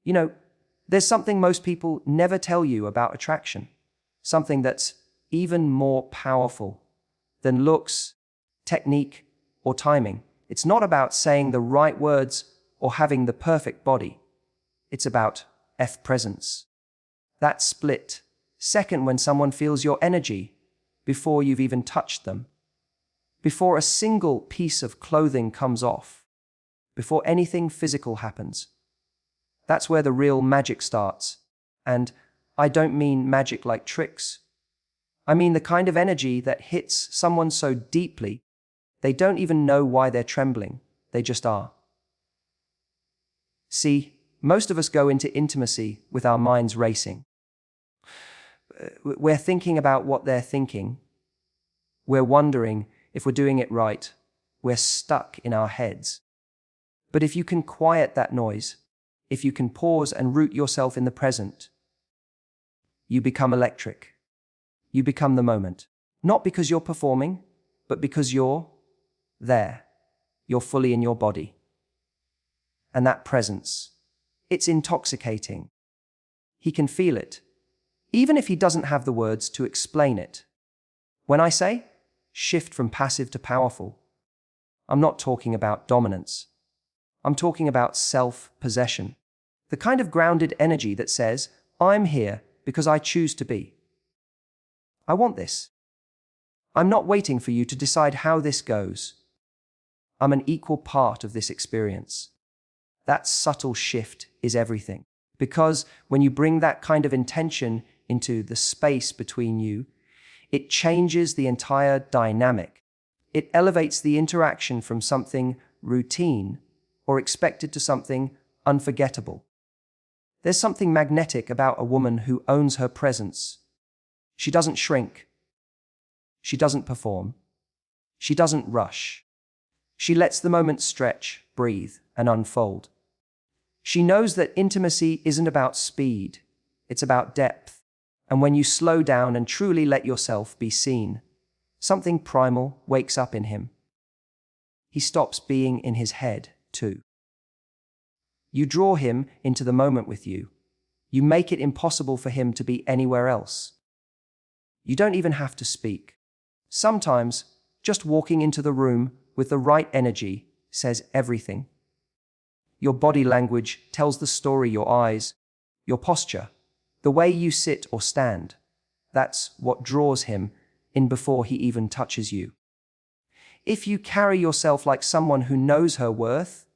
You know, there's something most people never tell you about attraction, something that's even more powerful than looks, technique, or timing. It's not about saying the right words or having the perfect body. It's about presence. That split second when someone feels your energy before you've even touched them, before a single piece of clothing comes off, before anything physical happens. That's where the real magic starts. And I don't mean magic like tricks. I mean the kind of energy that hits someone so deeply, they don't even know why they're trembling. They just are. See, most of us go into intimacy with our minds racing. We're thinking about what they're thinking. We're wondering if we're doing it right. We're stuck in our heads. But if you can quiet that noise, if you can pause and root yourself in the present, you become electric. You become the moment. Not because you're performing, but because you're there. You're fully in your body. And that presence, it's intoxicating. He can feel it, even if he doesn't have the words to explain it. When I say shift from passive to powerful, I'm not talking about dominance. I'm talking about self-possession. The kind of grounded energy that says, I'm here because I choose to be. I want this. I'm not waiting for you to decide how this goes. I'm an equal part of this experience. That subtle shift is everything. Because when you bring that kind of intention into the space between you, it changes the entire dynamic. It elevates the interaction from something routine or expected to something unforgettable. There's something magnetic about a woman who owns her presence. She doesn't shrink. She doesn't perform. She doesn't rush. She lets the moment stretch, breathe, and unfold. She knows that intimacy isn't about speed, it's about depth. And when you slow down and truly let yourself be seen, something primal wakes up in him. He stops being in his head, too. You draw him into the moment with you. You make it impossible for him to be anywhere else. You don't even have to speak. Sometimes, just walking into the room with the right energy says everything. Your body language tells the story, your eyes, your posture, the way you sit or stand. That's what draws him in before he even touches you. If you carry yourself like someone who knows her worth,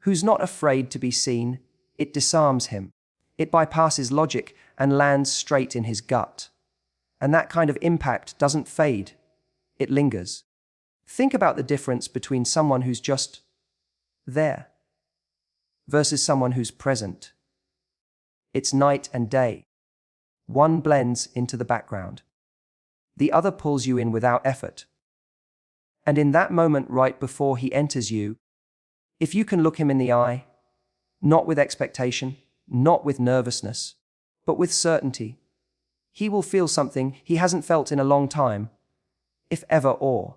who's not afraid to be seen, it disarms him. It bypasses logic and lands straight in his gut. And that kind of impact doesn't fade. It lingers. Think about the difference between someone who's just there versus someone who's present. It's night and day. One blends into the background. The other pulls you in without effort. And in that moment right before he enters you, if you can look him in the eye, not with expectation, not with nervousness, but with certainty, he will feel something he hasn't felt in a long time, if ever or.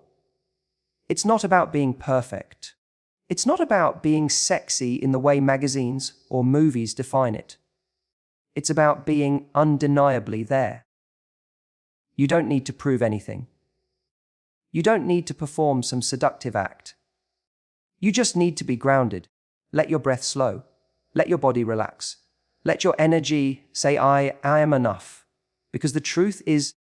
It's not about being perfect. It's not about being sexy in the way magazines or movies define it. It's about being undeniably there. You don't need to prove anything. You don't need to perform some seductive act. You just need to be grounded. Let your breath slow. Let your body relax. Let your energy say, I am enough. Because the truth is,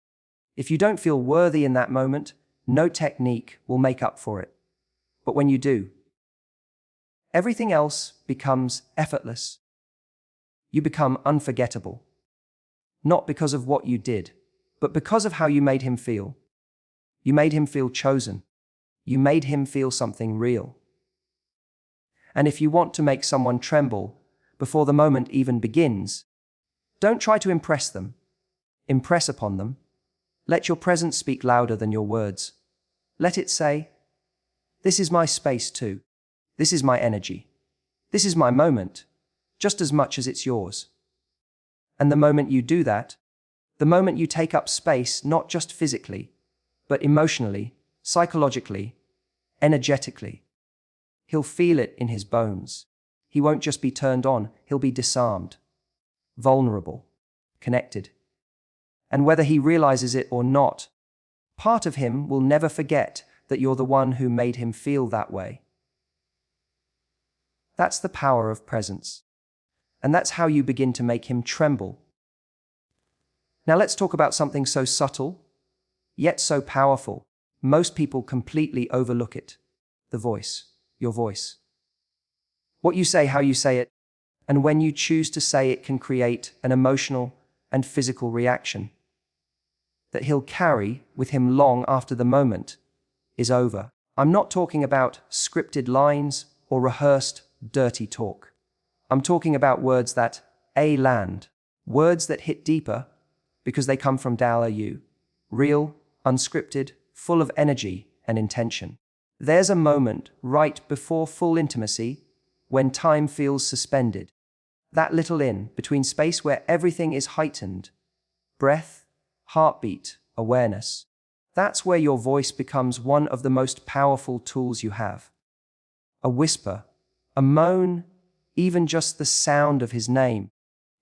if you don't feel worthy in that moment, no technique will make up for it. But when you do, everything else becomes effortless. You become unforgettable. Not because of what you did, but because of how you made him feel. You made him feel chosen. You made him feel something real. And if you want to make someone tremble before the moment even begins, don't try to impress them. Impress upon them. Let your presence speak louder than your words. Let it say, this is my space too. This is my energy. This is my moment, just as much as it's yours. And the moment you do that, the moment you take up space, not just physically, but emotionally, psychologically, energetically, he'll feel it in his bones. he won't just be turned on, he'll be disarmed, vulnerable, connected. And whether he realizes it or not, part of him will never forget that you're the one who made him feel that way. That's the power of presence. And that's how you begin to make him tremble. Now let's talk about something so subtle, yet so powerful. Most people completely overlook it. The voice, your voice. What you say, how you say it, and when you choose to say it can create an emotional and physical reaction that he'll carry with him long after the moment is over. I'm not talking about scripted lines or rehearsed dirty talk. I'm talking about words that land, words that hit deeper because they come from you, real, unscripted, full of energy and intention. There's a moment right before full intimacy when time feels suspended. That little between space where everything is heightened. Breath, heartbeat, awareness. That's where your voice becomes one of the most powerful tools you have. A whisper, a moan, even just the sound of his name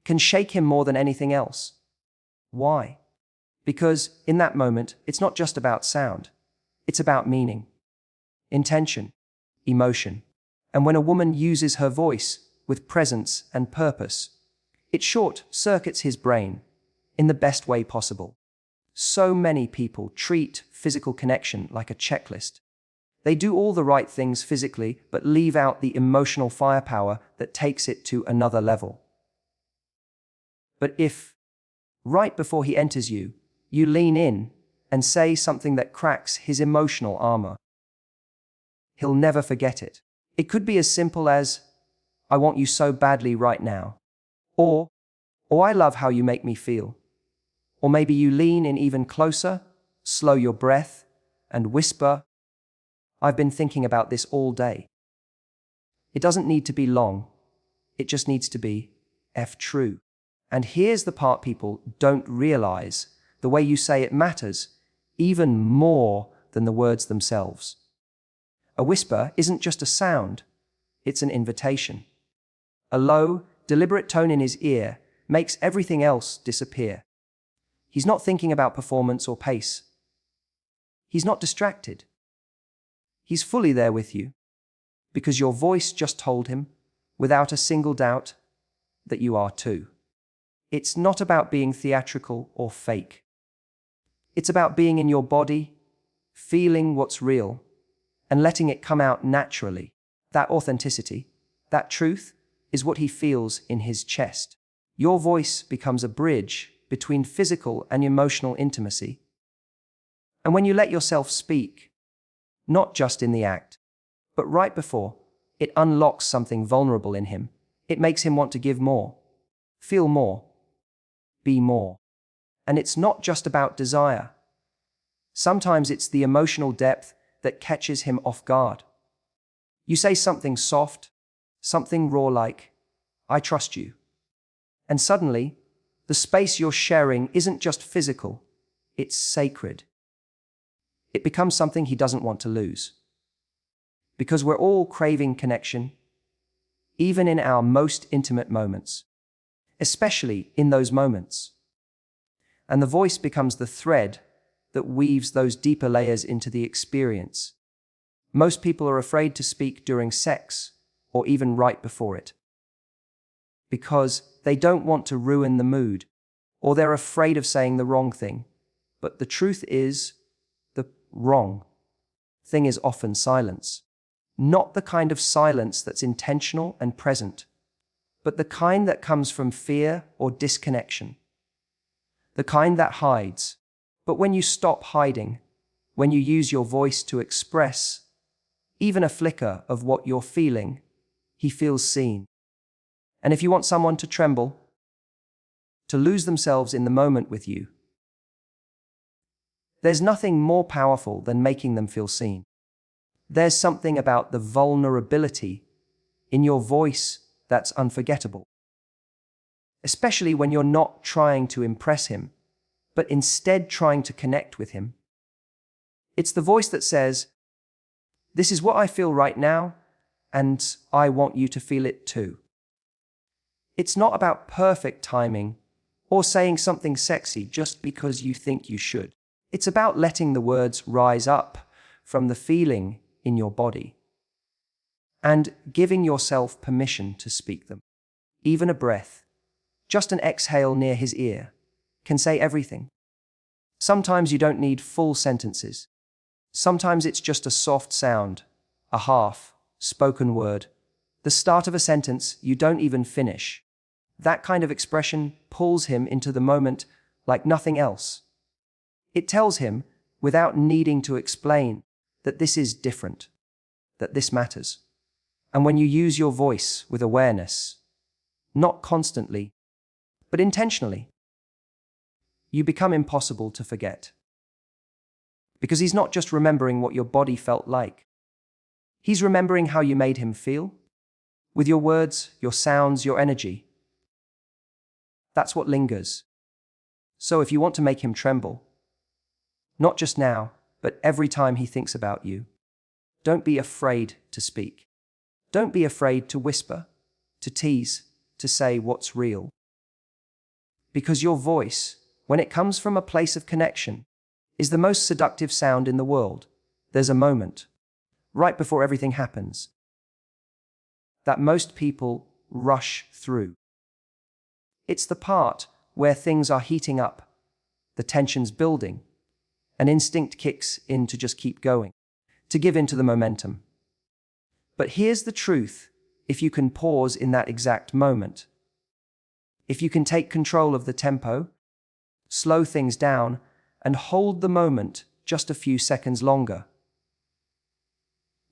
can shake him more than anything else. Why? Because in that moment, it's not just about sound. It's about meaning, intention, emotion. And when a woman uses her voice with presence and purpose, it short-circuits his brain in the best way possible. So many people treat physical connection like a checklist. They do all the right things physically, but leave out the emotional firepower that takes it to another level. But if, right before he enters you, you lean in and say something that cracks his emotional armor, he'll never forget it. It could be as simple as, "I want you so badly right now," or "I love how you make me feel." Or maybe you lean in even closer, slow your breath, and whisper, "I've been thinking about this all day." It doesn't need to be long. It just needs to be true. And here's the part people don't realize. The way you say it matters even more than the words themselves. A whisper isn't just a sound, it's an invitation. A low, deliberate tone in his ear makes everything else disappear. He's not thinking about performance or pace. He's not distracted. He's fully there with you, because your voice just told him, without a single doubt, that you are too. It's not about being theatrical or fake. It's about being in your body, feeling what's real, and letting it come out naturally. That authenticity, that truth, is what he feels in his chest. Your voice becomes a bridge between physical and emotional intimacy. And when you let yourself speak, not just in the act, but right before, it unlocks something vulnerable in him. It makes him want to give more, feel more, be more. And it's not just about desire. Sometimes it's the emotional depth that catches him off guard. You say something soft, something raw like, "I trust you." And suddenly, the space you're sharing isn't just physical, it's sacred. It becomes something he doesn't want to lose. Because we're all craving connection, even in our most intimate moments, especially in those moments. And the voice becomes the thread that weaves those deeper layers into the experience. Most people are afraid to speak during sex or even right before it, because they don't want to ruin the mood, or they're afraid of saying the wrong thing. But the truth is, the wrong thing is often silence. Not the kind of silence that's intentional and present, but the kind that comes from fear or disconnection. The kind that hides. But when you stop hiding, when you use your voice to express even a flicker of what you're feeling, he feels seen. And if you want someone to tremble, to lose themselves in the moment with you, there's nothing more powerful than making them feel seen. There's something about the vulnerability in your voice that's unforgettable. Especially when you're not trying to impress him, but instead trying to connect with him. It's the voice that says, "This is what I feel right now, and I want you to feel it too. It's not about perfect timing or saying something sexy just because you think you should. It's about letting the words rise up from the feeling in your body and giving yourself permission to speak them. Even a breath, just an exhale near his ear, can say everything. Sometimes you don't need full sentences. Sometimes it's just a soft sound, a half-spoken word, the start of a sentence you don't even finish. That kind of expression pulls him into the moment like nothing else. It tells him, without needing to explain, that this is different, that this matters. And when you use your voice with awareness, not constantly, but intentionally, you become impossible to forget. Because he's not just remembering what your body felt like. He's remembering how you made him feel, with your words, your sounds, your energy. That's what lingers. So if you want to make him tremble, not just now, but every time he thinks about you, don't be afraid to speak. Don't be afraid to whisper, to tease, to say what's real. Because your voice, when it comes from a place of connection, is the most seductive sound in the world. There's a moment, right before everything happens, that most people rush through. It's the part where things are heating up, the tension's building, and instinct kicks in to just keep going, to give in to the momentum. But here's the truth: if you can pause in that exact moment, if you can take control of the tempo, slow things down, and hold the moment just a few seconds longer,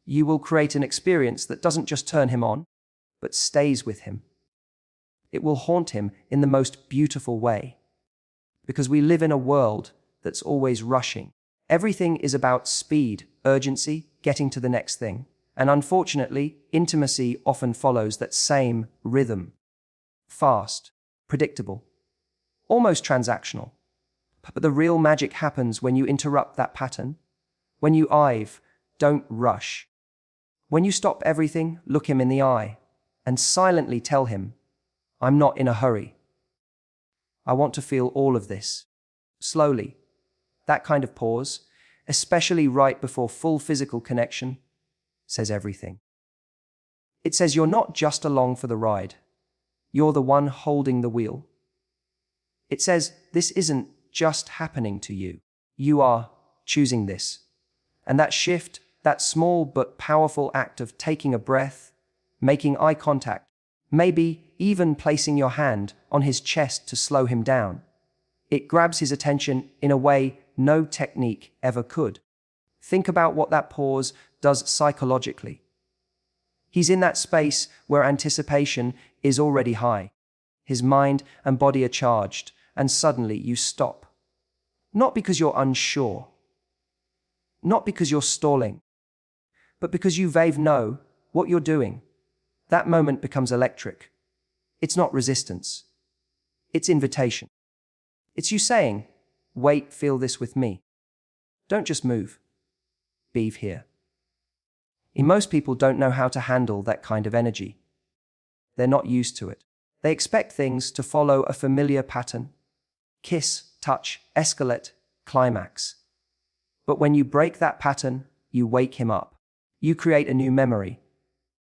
you will create an experience that doesn't just turn him on, but stays with him. It will haunt him in the most beautiful way. Because we live in a world that's always rushing. Everything is about speed, urgency, getting to the next thing. And unfortunately, intimacy often follows that same rhythm. Fast, predictable, almost transactional. But the real magic happens when you interrupt that pattern. When you don't rush. When you stop everything, look him in the eye, and silently tell him, I'm not in a hurry. I want to feel all of this. Slowly. That kind of pause, especially right before full physical connection, says everything. It says you're not just along for the ride. You're the one holding the wheel. It says this isn't just happening to you. You are choosing this. And that shift, that small but powerful act of taking a breath, making eye contact, maybe even placing your hand on his chest to slow him down, it grabs his attention in a way no technique ever could. Think about what that pause does psychologically. He's in that space where anticipation is already high. His mind and body are charged, and suddenly you stop. Not because you're unsure, not because you're stalling, but because you know what you're doing. That moment becomes electric. It's not resistance. It's invitation. It's you saying, wait, feel this with me. Don't just move. Be here. Most people don't know how to handle that kind of energy. They're not used to it. They expect things to follow a familiar pattern. Kiss, touch, escalate, climax. But when you break that pattern, you wake him up. You create a new memory.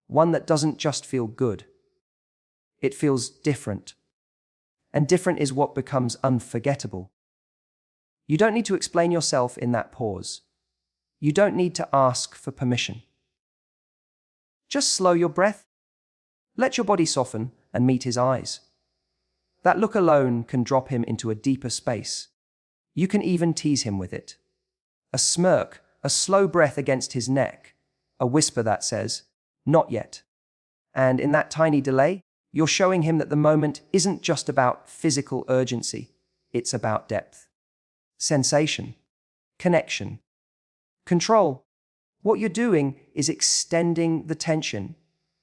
One that doesn't just feel good. It feels different. And different is what becomes unforgettable. You don't need to explain yourself in that pause. You don't need to ask for permission. Just slow your breath. Let your body soften and meet his eyes. That look alone can drop him into a deeper space. You can even tease him with it. A smirk, a slow breath against his neck, a whisper that says, not yet. And in that tiny delay, you're showing him that the moment isn't just about physical urgency. It's about depth, sensation, connection, control. What you're doing is extending the tension,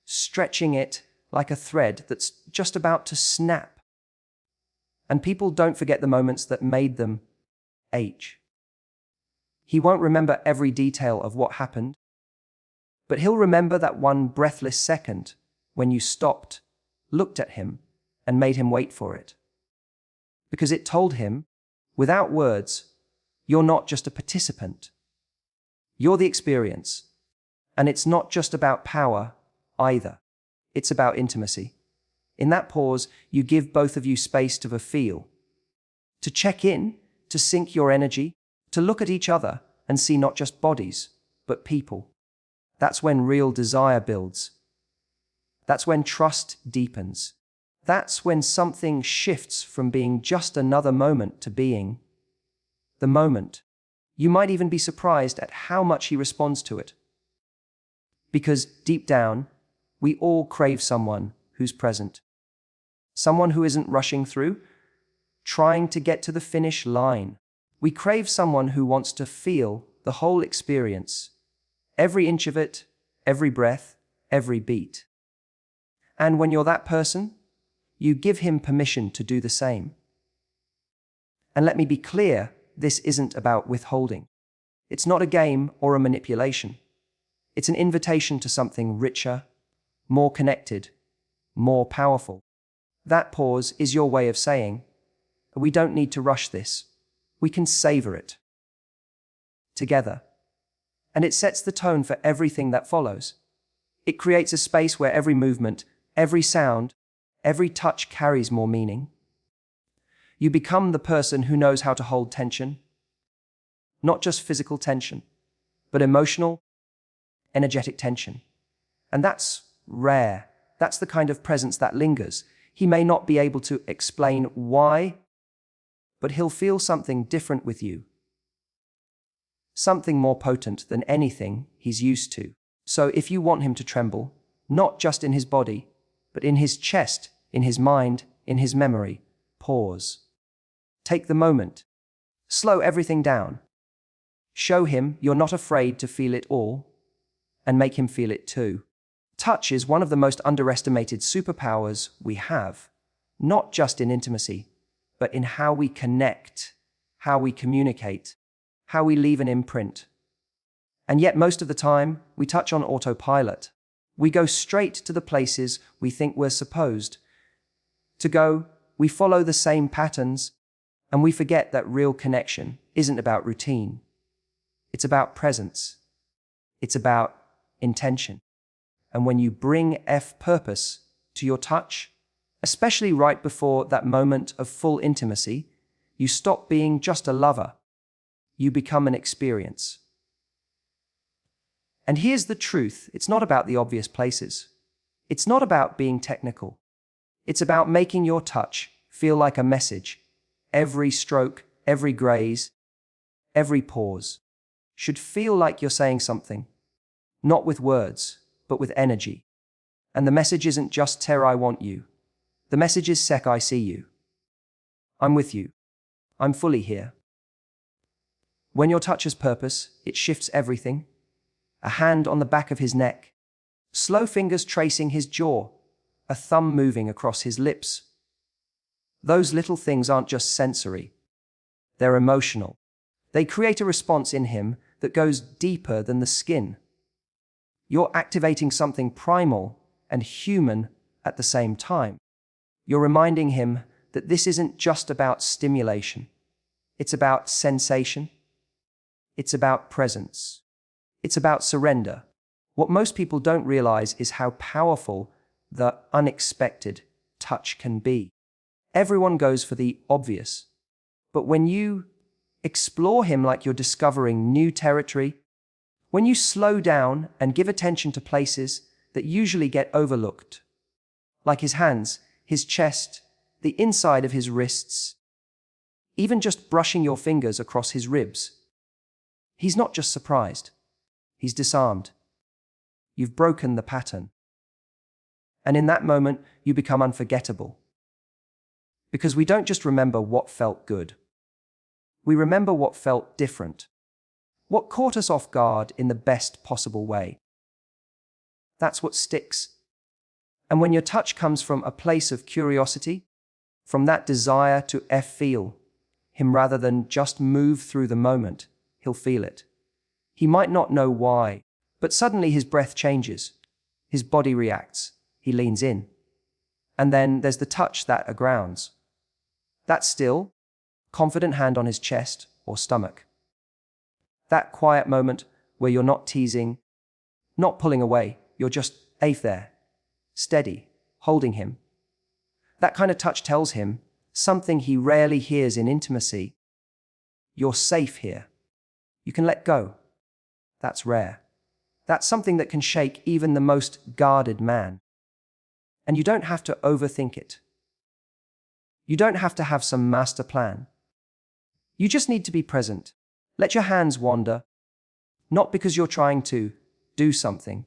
stretching it like a thread that's just about to snap. And people don't forget the moments that made them H. He won't remember every detail of what happened, But he'll remember that one breathless second when you stopped, looked at him, and made him wait for it. Because it told him, without words, you're not just a participant. You're the experience. And it's not just about power, either. It's about intimacy. In that pause, you give both of you space to feel, to check in, to sync your energy, to look at each other and see not just bodies, but people. That's when real desire builds. That's when trust deepens. That's when something shifts from being just another moment to being the moment. You might even be surprised at how much he responds to it. Because deep down, we all crave someone who's present. Someone who isn't rushing through, trying to get to the finish line. We crave someone who wants to feel the whole experience, every inch of it, every breath, every beat. And when you're that person, you give him permission to do the same. And let me be clear, this isn't about withholding. It's not a game or a manipulation. It's an invitation to something richer, more connected, more powerful. That pause is your way of saying, we don't need to rush this. We can savor it together. And it sets the tone for everything that follows. It creates a space where every movement, every sound, every touch carries more meaning. You become the person who knows how to hold tension. Not just physical tension, but emotional, energetic tension. And that's rare. That's the kind of presence that lingers. He may not be able to explain why, but he'll feel something different with you. Something more potent than anything he's used to. So if you want him to tremble, not just in his body, but in his chest, in his mind, in his memory, pause. Take the moment. Slow everything down. Show him you're not afraid to feel it all, and make him feel it too. Touch is one of the most underestimated superpowers we have, not just in intimacy, but in how we connect, how we communicate, how we leave an imprint. And yet most of the time, we touch on autopilot. We go straight to the places we think we're supposed to go. We follow the same patterns, and we forget that real connection isn't about routine. It's about presence. It's about intention. And when you bring purpose to your touch, especially right before that moment of full intimacy, you stop being just a lover. You become an experience. And here's the truth. It's not about the obvious places. It's not about being technical. It's about making your touch feel like a message. Every stroke, every graze, every pause should feel like you're saying something, not with words, but with energy. And the message isn't just Ter, I want you. The message is Sek, I see you. I'm with you. I'm fully here. When your touch has purpose, it shifts everything. A hand on the back of his neck, slow fingers tracing his jaw, a thumb moving across his lips. Those little things aren't just sensory. They're emotional. They create a response in him that goes deeper than the skin. You're activating something primal and human at the same time. You're reminding him that this isn't just about stimulation. It's about sensation. It's about presence. It's about surrender. What most people don't realize is how powerful the unexpected touch can be. Everyone goes for the obvious. But when you explore him like you're discovering new territory, when you slow down and give attention to places that usually get overlooked, like his hands, his chest, the inside of his wrists, even just brushing your fingers across his ribs, he's not just surprised. He's disarmed. You've broken the pattern. And in that moment, you become unforgettable. Because we don't just remember what felt good. We remember what felt different. What caught us off guard in the best possible way. That's what sticks. And when your touch comes from a place of curiosity, from that desire to feel him rather than just move through the moment, he'll feel it. He might not know why, But suddenly his breath changes. His body reacts. He leans in. And then there's the touch that grounds. That still, confident hand on his chest or stomach. That quiet moment where you're not teasing, not pulling away, you're just there, steady, holding him. That kind of touch tells him something he rarely hears in intimacy. You're safe here. You can let go. That's rare. That's something that can shake even the most guarded man. And you don't have to overthink it. You don't have to have some master plan. You just need to be present. Let your hands wander, not because you're trying to do something,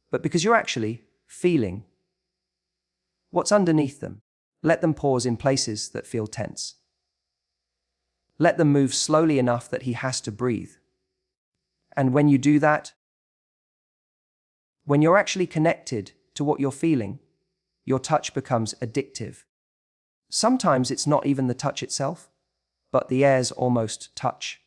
but because you're actually feeling what's underneath them. Let them pause in places that feel tense. Let them move slowly enough that he has to breathe. And when you do that, when you're actually connected to what you're feeling, your touch becomes addictive. Sometimes it's not even the touch itself, but the air's almost touch.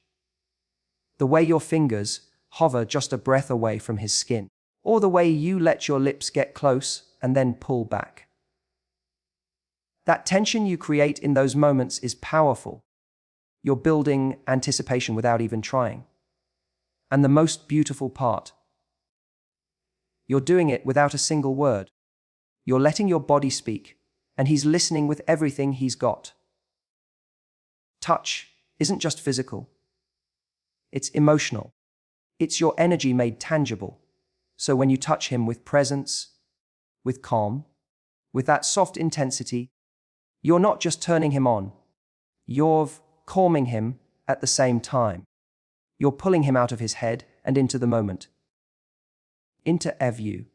The way your fingers hover just a breath away from his skin, or the way you let your lips get close and then pull back. That tension you create in those moments is powerful. You're building anticipation without even trying. And the most beautiful part, you're doing it without a single word. You're letting your body speak, and he's listening with everything he's got. Touch isn't just physical. It's emotional. It's your energy made tangible. So when you touch him with presence, with calm, with that soft intensity, you're not just turning him on. You're calming him at the same time. You're pulling him out of his head and into the moment. Into you.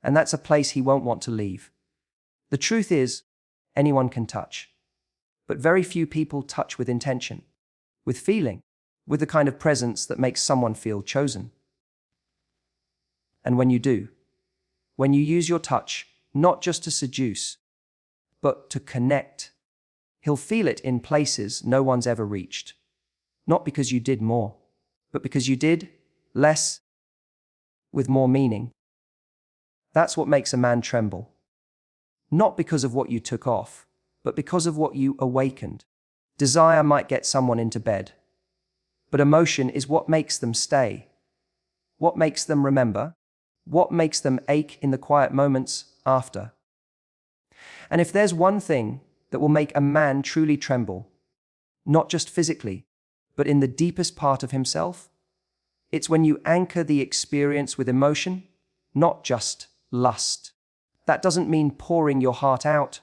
And that's a place he won't want to leave. The truth is, anyone can touch. But very few people touch with intention, with feeling, with the kind of presence that makes someone feel chosen. And when you do, when you use your touch, not just to seduce, but to connect, he'll feel it in places no one's ever reached. Not because you did more, but because you did less with more meaning. That's what makes a man tremble. Not because of what you took off, but because of what you awakened. Desire might get someone into bed, but emotion is what makes them stay, what makes them remember, what makes them ache in the quiet moments after. And if there's one thing that will make a man truly tremble, not just physically, but in the deepest part of himself, it's when you anchor the experience with emotion, not just lust. That doesn't mean pouring your heart out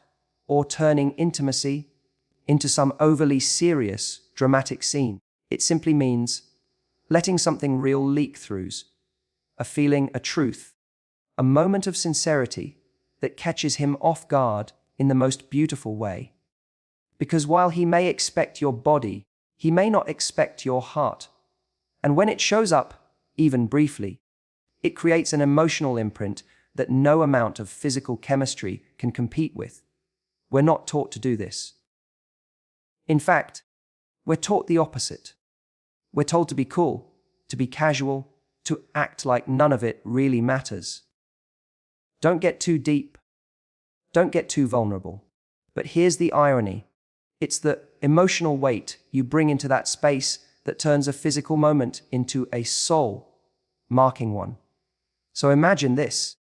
or turning intimacy into some overly serious, dramatic scene. It simply means letting something real leak through, a feeling, a truth, a moment of sincerity that catches him off guard in the most beautiful way. Because while he may expect your body, he may not expect your heart. And when it shows up, even briefly, it creates an emotional imprint that no amount of physical chemistry can compete with. We're not taught to do this. In fact, we're taught the opposite. We're told to be cool, to be casual, to act like none of it really matters. Don't get too deep. Don't get too vulnerable. But here's the irony. It's the emotional weight you bring into that space that turns a physical moment into a soul-marking one. So imagine this.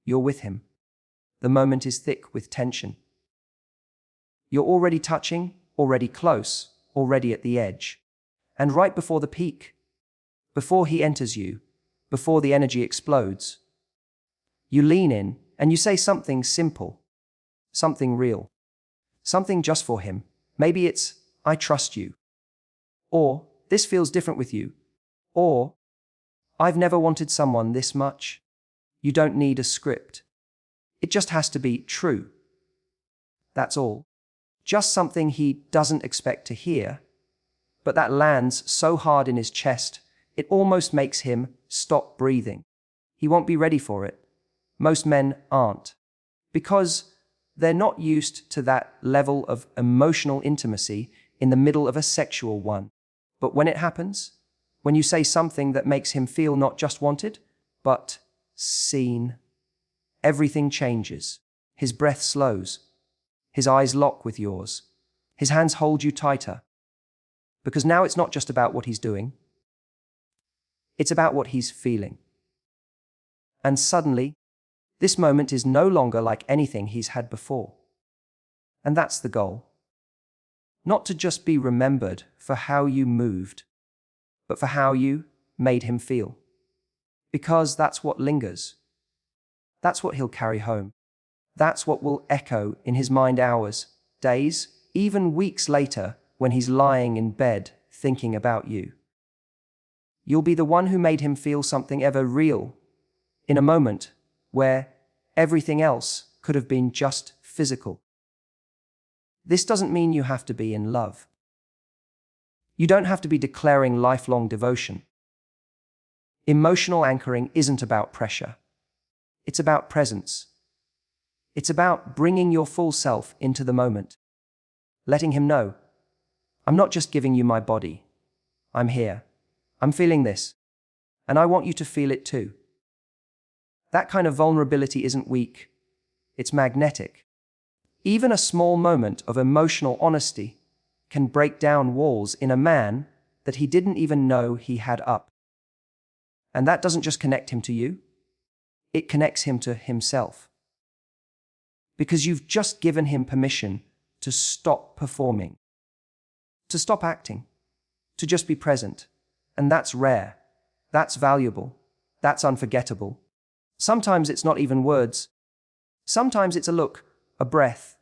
You're with him. The moment is thick with tension. You're already touching, already close, already at the edge. And right before the peak, before he enters you, before the energy explodes, you lean in and you say something simple, something real, something just for him. Maybe it's, "I trust you," or "This feels different with you," or "I've never wanted someone this much." You don't need a script. It just has to be true. That's all. Just something he doesn't expect to hear, but that lands so hard in his chest, it almost makes him stop breathing. He won't be ready for it. Most men aren't, because they're not used to that level of emotional intimacy in the middle of a sexual one. But when it happens, When you say something that makes him feel not just wanted, but seen, everything changes. His breath slows. His eyes lock with yours. His hands hold you tighter. Because now it's not just about what he's doing. It's about what he's feeling. And suddenly, this moment is no longer like anything he's had before. And that's the goal. Not to just be remembered for how you moved, but for how you made him feel. Because that's what lingers. That's what he'll carry home. That's what will echo in his mind hours, days, even weeks later when he's lying in bed thinking about you. You'll be the one who made him feel something ever real, in a moment where everything else could have been just physical. This doesn't mean you have to be in love. You don't have to be declaring lifelong devotion. Emotional anchoring isn't about pressure. It's about presence. It's about bringing your full self into the moment, letting him know, I'm not just giving you my body. I'm here. I'm feeling this. And I want you to feel it too. That kind of vulnerability isn't weak. It's magnetic. Even a small moment of emotional honesty can break down walls in a man that he didn't even know he had up. And that doesn't just connect him to you. It connects him to himself. Because you've just given him permission to stop performing, to stop acting, to just be present. And that's rare. That's valuable. That's unforgettable. Sometimes it's not even words. Sometimes it's a look, a breath,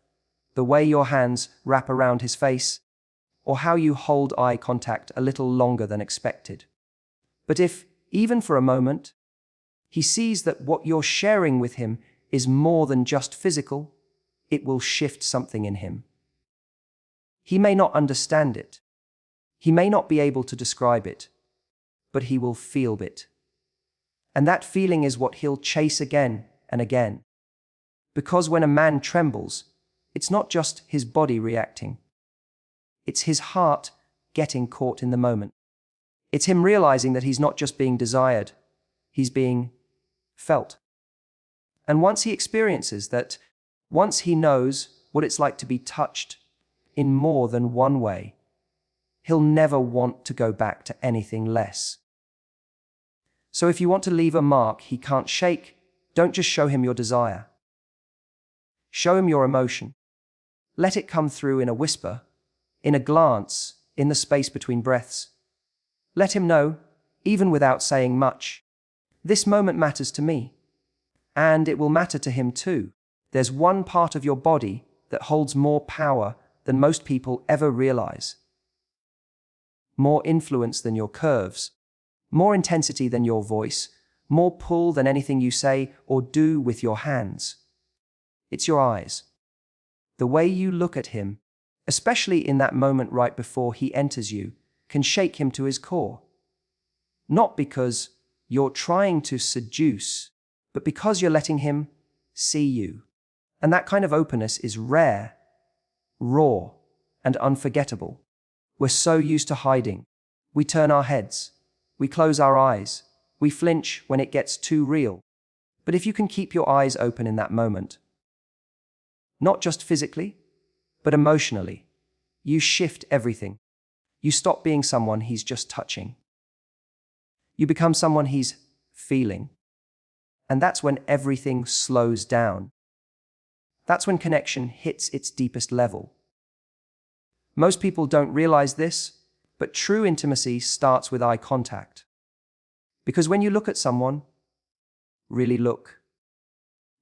the way your hands wrap around his face, or how you hold eye contact a little longer than expected. But if, even for a moment, he sees that what you're sharing with him is more than just physical, it will shift something in him. He may not understand it. He may not be able to describe it, but he will feel it. And that feeling is what he'll chase again and again. Because when a man trembles, it's not just his body reacting. It's his heart getting caught in the moment. It's him realizing that he's not just being desired, he's being felt. And once he experiences that, once he knows what it's like to be touched in more than one way, he'll never want to go back to anything less. So if you want to leave a mark he can't shake, don't just show him your desire. Show him your emotion. Let it come through in a whisper, in a glance, in the space between breaths. Let him know, even without saying much, this moment matters to me. And it will matter to him too. There's one part of your body that holds more power than most people ever realize. More influence than your curves. More intensity than your voice. More pull than anything you say or do with your hands. It's your eyes. The way you look at him, especially in that moment right before he enters you, can shake him to his core. Not because you're trying to seduce, but because you're letting him see you. And that kind of openness is rare, raw, and unforgettable. We're so used to hiding. We turn our heads. We close our eyes. We flinch when it gets too real. But if you can keep your eyes open in that moment, not just physically, but emotionally, you shift everything. You stop being someone he's just touching. You become someone he's feeling. And that's when everything slows down. That's when connection hits its deepest level. Most people don't realize this, but true intimacy starts with eye contact. Because when you look at someone, really look,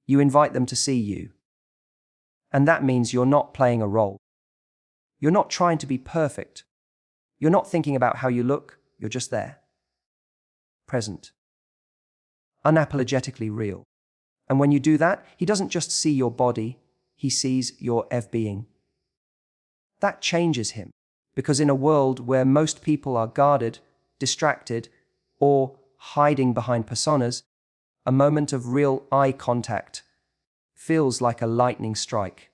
you invite them to see you. And that means you're not playing a role. You're not trying to be perfect. You're not thinking about how you look, you're just there. Present. Unapologetically real. And when you do that, he doesn't just see your body, he sees your being. That changes him, because in a world where most people are guarded, distracted, or hiding behind personas, a moment of real eye contact feels like a lightning strike.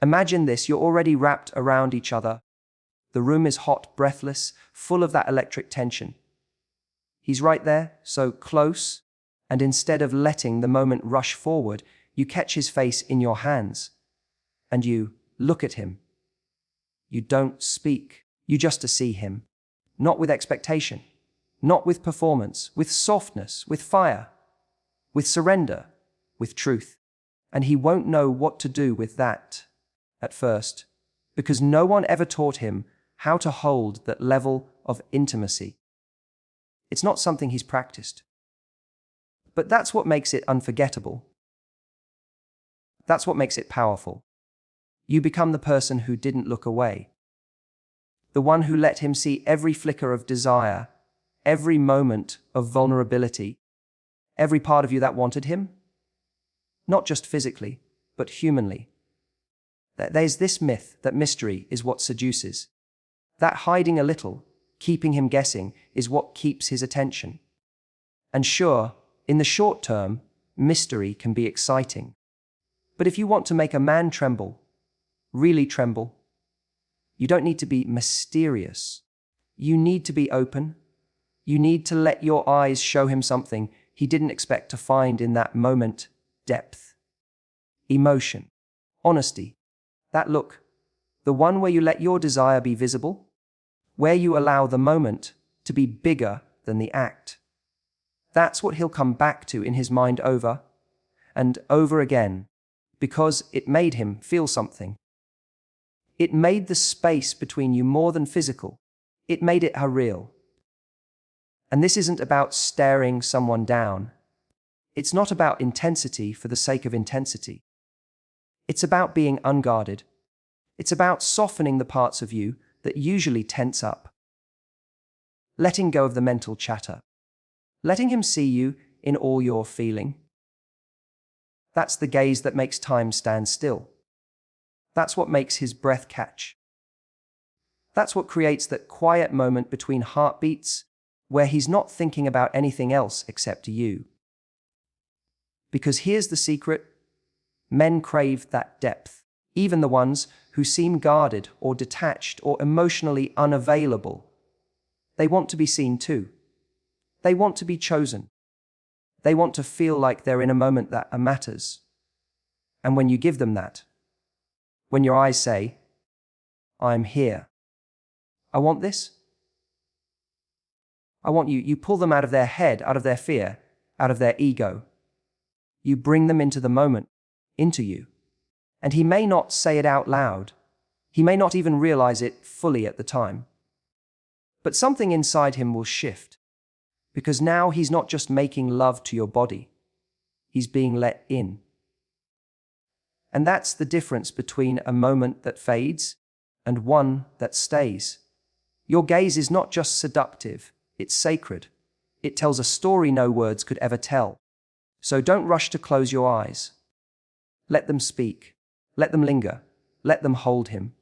Imagine this, you're already wrapped around each other. The room is hot, breathless, full of that electric tension. He's right there, so close, and instead of letting the moment rush forward, you catch his face in your hands, and you look at him. You don't speak, you just see him, not with expectation, not with performance, with softness, with fire, with surrender, with truth. And he won't know what to do with that at first, because no one ever taught him how to hold that level of intimacy. It's not something he's practiced. But that's what makes it unforgettable. That's what makes it powerful. You become the person who didn't look away. The one who let him see every flicker of desire, every moment of vulnerability, every part of you that wanted him. Not just physically, but humanly. There's this myth that mystery is what seduces. That hiding a little, keeping him guessing, is what keeps his attention. And sure, in the short term, mystery can be exciting. But if you want to make a man tremble, really tremble, you don't need to be mysterious. You need to be open. You need to let your eyes show him something he didn't expect to find in that moment. Depth, emotion, honesty, that look, the one where you let your desire be visible, where you allow the moment to be bigger than the act. That's what he'll come back to in his mind over and over again, because it made him feel something. It made the space between you more than physical. It made it real. And this isn't about staring someone down. It's not about intensity for the sake of intensity. It's about being unguarded. It's about softening the parts of you that usually tense up. Letting go of the mental chatter. Letting him see you in all your feeling. That's the gaze that makes time stand still. That's what makes his breath catch. That's what creates that quiet moment between heartbeats where he's not thinking about anything else except you. Because here's the secret, men crave that depth, even the ones who seem guarded or detached or emotionally unavailable. They want to be seen too. They want to be chosen. They want to feel like they're in a moment that matters. And when you give them that, when your eyes say, I'm here, I want this, I want you pull them out of their head, out of their fear, out of their ego. You bring them into the moment, into you. And he may not say it out loud. He may not even realize it fully at the time. But something inside him will shift. Because now he's not just making love to your body. He's being let in. And that's the difference between a moment that fades and one that stays. Your gaze is not just seductive, it's sacred. It tells a story no words could ever tell. So don't rush to close your eyes. Let them speak. Let them linger. Let them hold him.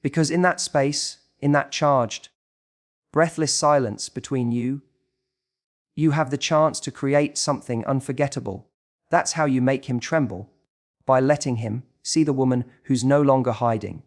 Because in that space, in that charged, breathless silence between you, you have the chance to create something unforgettable. That's how you make him tremble, by letting him see the woman who's no longer hiding.